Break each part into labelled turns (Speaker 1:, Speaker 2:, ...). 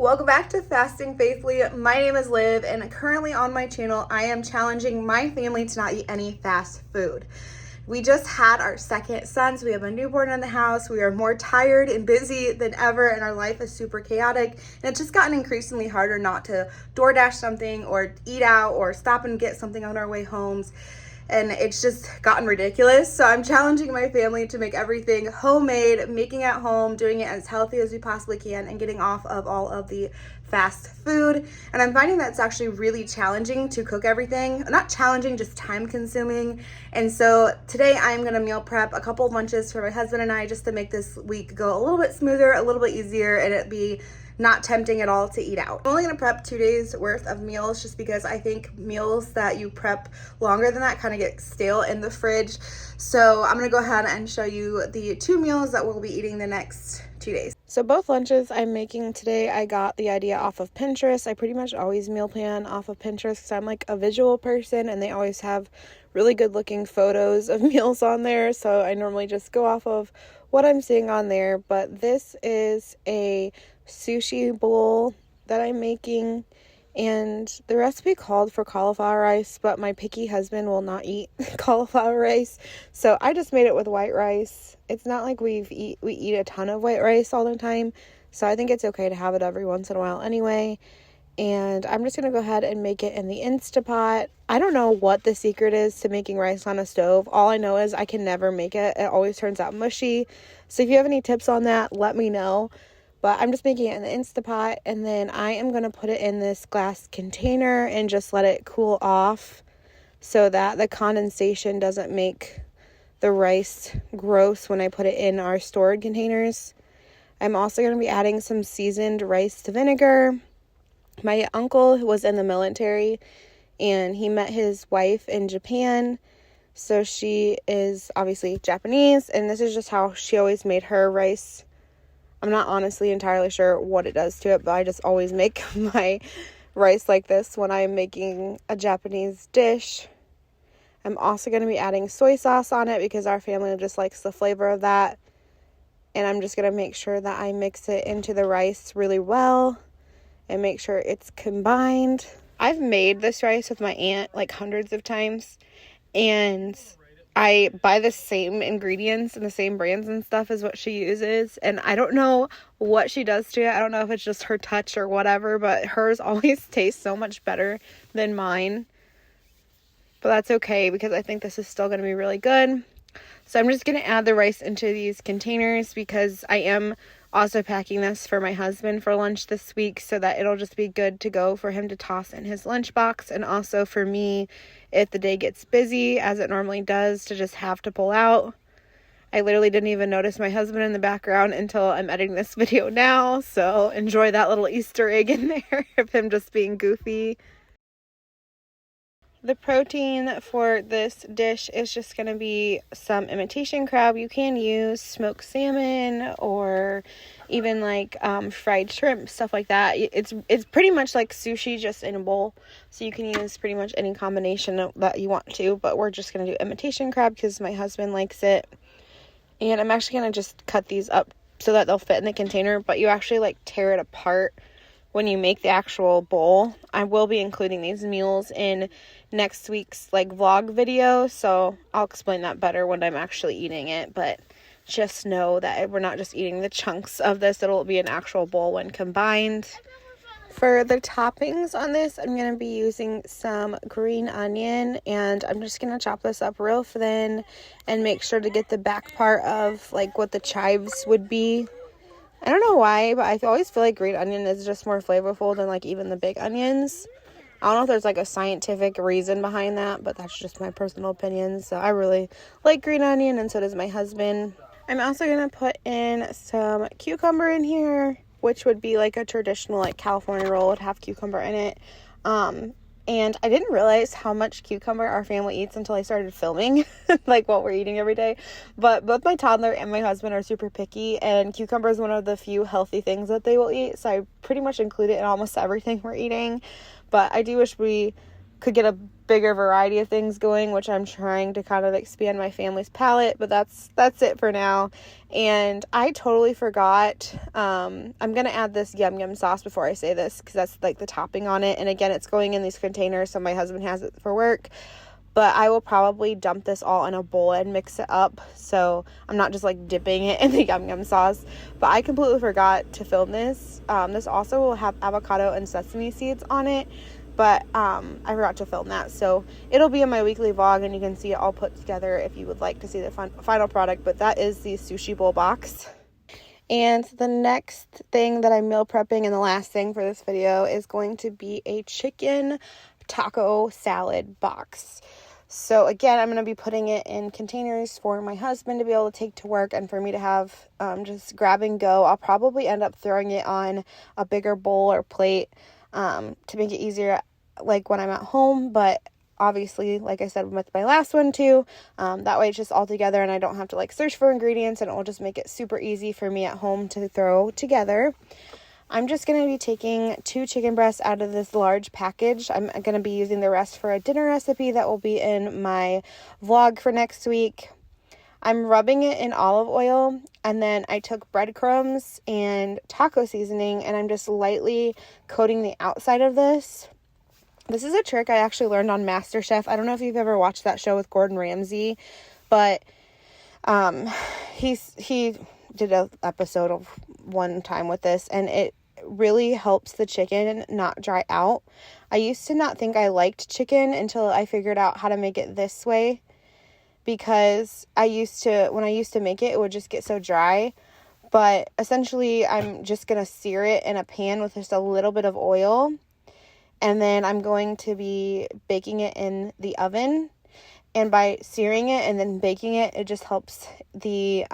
Speaker 1: Welcome back to Fasting Faithfully. My name is Liv, and currently on my channel, I am challenging my family to not eat any fast food. We just had our second son, so we have a newborn in the house. We are more tired and busy than ever, and our life is super chaotic. And it's just gotten increasingly harder not to DoorDash something or eat out or stop and get something on our way homes. And it's just gotten ridiculous. So I'm challenging my family to make everything homemade, making at home, doing it as healthy as we possibly can, and getting off of all of the fast food. And I'm finding that it's actually really challenging to cook everything. Not challenging, just time consuming. And so today I'm gonna meal prep a couple of lunches for my husband and I, just to make this week go a little bit smoother, a little bit easier, and it be not tempting at all to eat out. I'm only gonna prep 2 days worth of meals, just because I think meals that you prep longer than that kind of get stale in the fridge. So I'm gonna go ahead and show you the 2 meals that we'll be eating the next 2 days. So both lunches I'm making today, I got the idea off of Pinterest. I pretty much always meal plan off of Pinterest because I'm like a visual person, and they always have really good looking photos of meals on there. So I normally just go off of what I'm seeing on there. But this is a sushi bowl that I'm making, and the recipe called for cauliflower rice, but my picky husband will not eat cauliflower rice, so I just made it with white rice. It's not like we eat a ton of white rice all the time, so I think it's okay to have it every once in a while anyway. And I'm just gonna go ahead and make it in the Instapot. I don't know what the secret is to making rice on a stove. All I know is I can never make it. It always turns out mushy. So if you have any tips on that, let me know. But I'm just making it in the Instapot, and then I am going to put it in this glass container and just let it cool off so that the condensation doesn't make the rice gross when I put it in our stored containers. I'm also going to be adding some seasoned rice vinegar. My uncle was in the military, and he met his wife in Japan. So she is obviously Japanese, and this is just how she always made her rice. I'm not honestly entirely sure what it does to it, but I just always make my rice like this when I'm making a Japanese dish. I'm also going to be adding soy sauce on it because our family just likes the flavor of that. And I'm just going to make sure that I mix it into the rice really well and make sure it's combined. I've made this rice with my aunt like hundreds of times, and I buy the same ingredients and the same brands and stuff as what she uses, and I don't know what she does to it. I don't know if it's just her touch or whatever, but hers always tastes so much better than mine. But that's okay because I think this is still going to be really good. So I'm just going to add the rice into these containers because I am also packing this for my husband for lunch this week, so that it'll just be good to go for him to toss in his lunchbox, and also for me if the day gets busy, as it normally does, to just have to pull out. I literally didn't even notice my husband in the background until I'm editing this video now, so enjoy that little Easter egg in there of him just being goofy. The protein for this dish is just going to be some imitation crab. You can use smoked salmon or even like fried shrimp, stuff like that. It's pretty much like sushi, just in a bowl. So you can use pretty much any combination that you want to, but we're just going to do imitation crab because my husband likes it. And I'm actually going to just cut these up so that they'll fit in the container, but you actually like tear it apart when you make the actual bowl. I will be including these meals in next week's like vlog video, so I'll explain that better when I'm actually eating it, but just know that we're not just eating the chunks of this. It'll be an actual bowl when combined. For the toppings on this, I'm going to be using some green onion, and I'm just going to chop this up real thin and make sure to get the back part of like what the chives would be. I don't know why, but I always feel like green onion is just more flavorful than like even the big onions. I don't know if there's like a scientific reason behind that, but that's just my personal opinion. So I really like green onion, and so does my husband. I'm also going to put in some cucumber in here, which would be like a traditional like California roll would have cucumber in it. And I didn't realize how much cucumber our family eats until I started filming, like what we're eating every day. But both my toddler and my husband are super picky, and cucumber is one of the few healthy things that they will eat. So I pretty much include it in almost everything we're eating. But I do wish we could get a bigger variety of things going, which I'm trying to kind of expand my family's palate, but that's it for now. And I totally forgot, I'm going to add this yum yum sauce before I say this, because that's like the topping on it. And again, it's going in these containers, so my husband has it for work, but I will probably dump this all in a bowl and mix it up, so I'm not just like dipping it in the yum yum sauce. But I completely forgot to film this. This also will have avocado and sesame seeds on it, but I forgot to film that, so it'll be in my weekly vlog, and you can see it all put together if you would like to see the final product. But that is the sushi bowl box. And the next thing that I'm meal prepping, and the last thing for this video, is going to be a chicken taco salad box. So again, I'm going to be putting it in containers for my husband to be able to take to work, and for me to have just grab and go. I'll probably end up throwing it on a bigger bowl or plate to make it easier like when I'm at home, but obviously, like I said with my last one too, that way it's just all together and I don't have to like search for ingredients, and it will just make it super easy for me at home to throw together. I'm just going to be taking 2 chicken breasts out of this large package. I'm going to be using the rest for a dinner recipe that will be in my vlog for next week. I'm rubbing it in olive oil, and then I took breadcrumbs and taco seasoning, and I'm just lightly coating the outside of this. This is a trick I actually learned on MasterChef. I don't know if you've ever watched that show with Gordon Ramsay, but he did an episode of one time with this, and it really helps the chicken not dry out. I used to not think I liked chicken until I figured out how to make it this way, because when I used to make it, it would just get so dry. But essentially, I'm just going to sear it in a pan with just a little bit of oil, and then I'm going to be baking it in the oven. And by searing it and then baking it, it just helps the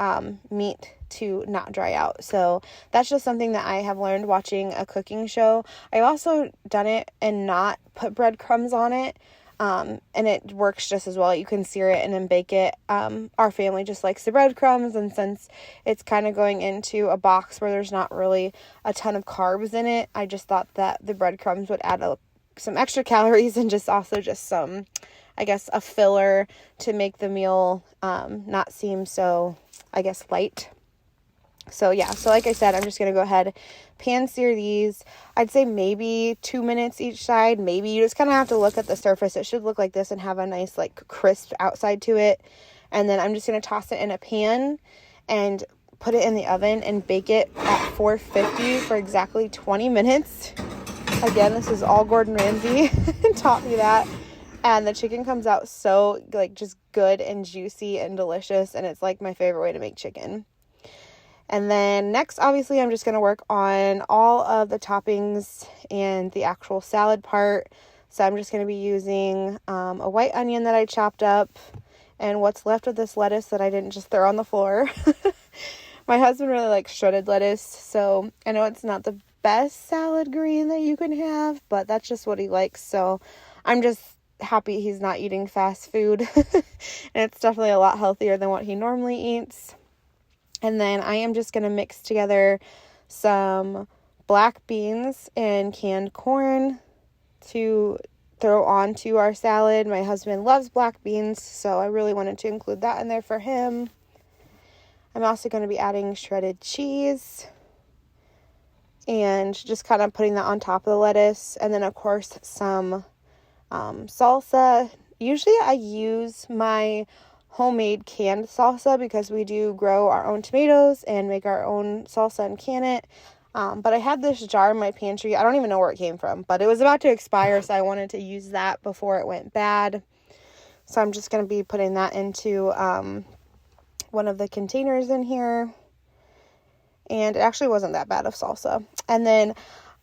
Speaker 1: meat to not dry out. So that's just something that I have learned watching a cooking show. I've also done it and not put breadcrumbs on it, and it works just as well. You can sear it and then bake it. Our family just likes the breadcrumbs, and since it's kind of going into a box where there's not really a ton of carbs in it, I just thought that the breadcrumbs would add some extra calories and just some, I guess, a filler to make the meal not seem so, I guess, light. So yeah, so like I said, I'm just going to go ahead, pan sear these. I'd say maybe 2 minutes each side. Maybe you just kind of have to look at the surface. It should look like this and have a nice like crisp outside to it. And then I'm just going to toss it in a pan and put it in the oven and bake it at 450 for exactly 20 minutes. Again, this is all Gordon Ramsay taught me that. And the chicken comes out so like just good and juicy and delicious, and it's like my favorite way to make chicken. And then next, obviously, I'm just going to work on all of the toppings and the actual salad part. So I'm just going to be using a white onion that I chopped up, and what's left of this lettuce that I didn't just throw on the floor. My husband really likes shredded lettuce, so I know it's not the best salad green that you can have, but that's just what he likes. So I'm just happy he's not eating fast food, and it's definitely a lot healthier than what he normally eats. And then I am just going to mix together some black beans and canned corn to throw onto our salad. My husband loves black beans, so I really wanted to include that in there for him. I'm also going to be adding shredded cheese and just kind of putting that on top of the lettuce. And then, of course, some salsa. Usually I use my homemade canned salsa because we do grow our own tomatoes and make our own salsa and can it. But I had this jar in my pantry. I don't even know where it came from, but it was about to expire, so I wanted to use that before it went bad. So I'm just going to be putting that into one of the containers in here. And it actually wasn't that bad of salsa. And then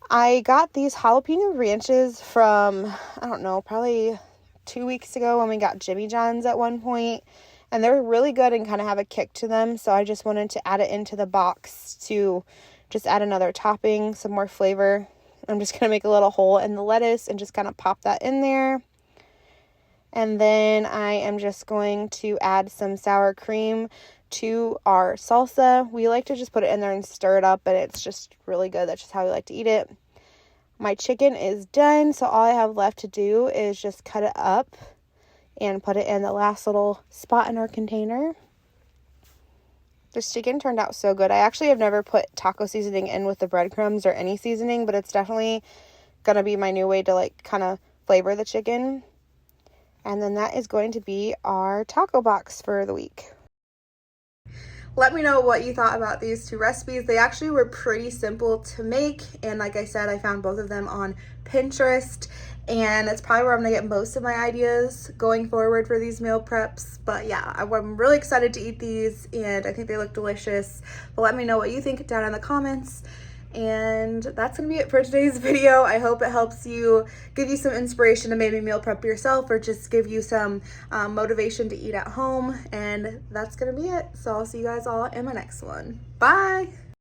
Speaker 1: I got these jalapeno ranches from, I don't know, probably 2 weeks ago when we got Jimmy John's at one point, and they're really good and kind of have a kick to them, so I just wanted to add it into the box to just add another topping, some more flavor. I'm just going to make a little hole in the lettuce and just kind of pop that in there. And then I am just going to add some sour cream to our salsa. We like to just put it in there and stir it up, but it's just really good. That's just how we like to eat it. My chicken is done, so all I have left to do is just cut it up and put it in the last little spot in our container. This chicken turned out so good. I actually have never put taco seasoning in with the breadcrumbs or any seasoning, but it's definitely going to be my new way to like kind of flavor the chicken. And then that is going to be our taco box for the week. Let me know what you thought about these two recipes. They actually were pretty simple to make, and like I said, I found both of them on Pinterest, and it's probably where I'm gonna get most of my ideas going forward for these meal preps. But yeah, I'm really excited to eat these, and I think they look delicious. But let me know what you think down in the comments. And that's gonna be it for today's video. I hope it helps you, give you some inspiration to maybe meal prep yourself, or just give you some motivation to eat at home. And that's gonna be it. So I'll see you guys all in my next one. Bye.